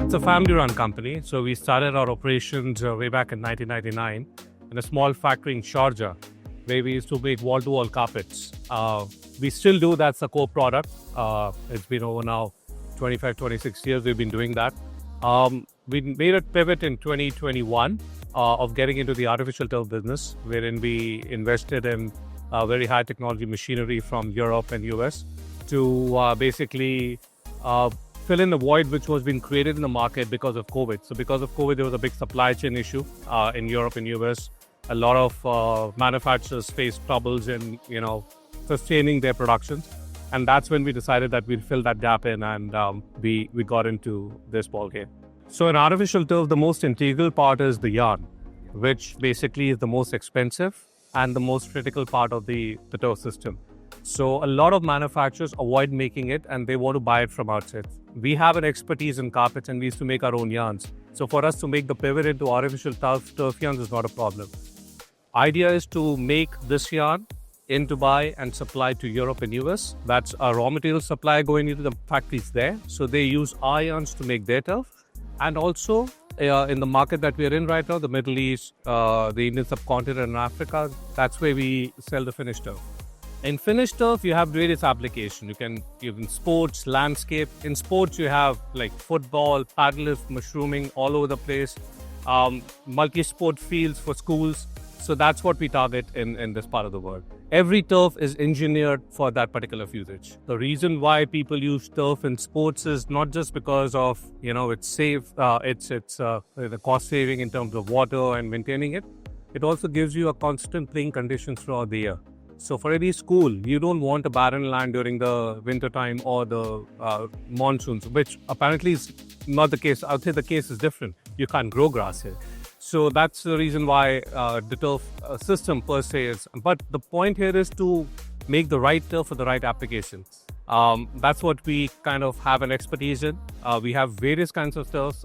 It's a family-run company. So we started our operations way back in 1999 in a small factory in Sharjah, where we used to make wall-to-wall carpets. We still do. That's the core product. It's been over now 25, 26 years we've been doing that. We made a pivot in 2021 of getting into the artificial turf business, wherein we invested in very high technology machinery from Europe and US to basically fill in the void which was being created in the market because of COVID. So because of COVID, there was a big supply chain issue in Europe and US. A lot of manufacturers faced troubles in, sustaining their productions. And that's when we decided that we'd fill that gap in, and we got into this ballgame. So in artificial turf, the most integral part is the yarn, which basically is the most expensive and the most critical part of the turf system. So a lot of manufacturers avoid making it and they want to buy it from outside. We have an expertise in carpets and we used to make our own yarns. So for us to make the pivot into artificial turf yarns is not a problem. Idea is to make this yarn in Dubai and supply to Europe and US. That's our raw material supply going into the factories there. So they use our yarns to make their turf. And also in the market that we're in right now, the Middle East, the Indian subcontinent and Africa, that's where we sell the finished turf. In finished turf, you have various applications. You can in sports, landscape. In sports, you have like football, paddlelift, mushrooming all over the place, multi-sport fields for schools. So that's what we target in this part of the world. Every turf is engineered for that particular usage. The reason why people use turf in sports is not just because of, it's safe, it's the cost saving in terms of water and maintaining it. It also gives you a constant playing conditions throughout the year. So for any school, you don't want a barren land during the winter time or the monsoons, which apparently is not the case. I would say the case is different. You can't grow grass here. So that's the reason why the turf system per se is. But the point here is to make the right turf for the right application. That's what we kind of have an expertise in. We have various kinds of turfs.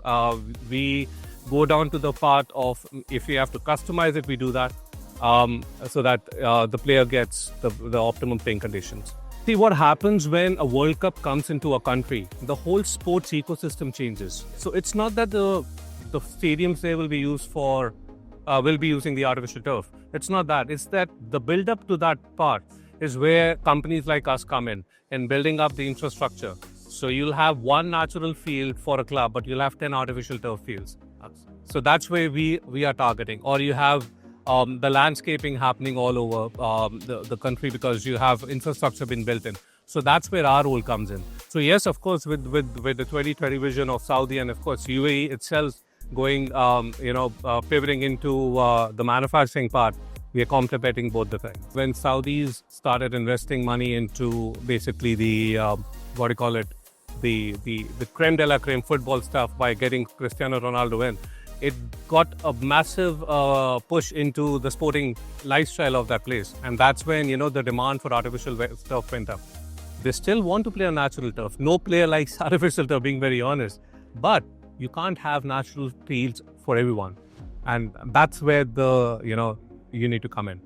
We go down to the part of if we have to customize it, we do that. So that the player gets the optimum playing conditions. See what happens when a World Cup comes into a country, the whole sports ecosystem changes. So it's not that the stadiums there will be used for, will be using the artificial turf. It's not that. It's that the build up to that part is where companies like us come in building up the infrastructure. So you'll have one natural field for a club, but you'll have 10 artificial turf fields. So that's where we are targeting. Or you have the landscaping happening all over the country because you have infrastructure being built in. So that's where our role comes in. So yes, of course, with the 2020 vision of Saudi and of course UAE itself going, pivoting into the manufacturing part, we are complementing both the things. When Saudis started investing money into basically the creme de la creme football stuff by getting Cristiano Ronaldo in, it got a massive push into the sporting lifestyle of that place. And that's when, the demand for artificial turf went up. They still want to play on natural turf. No player likes artificial turf, being very honest. But you can't have natural fields for everyone. And that's where you need to come in.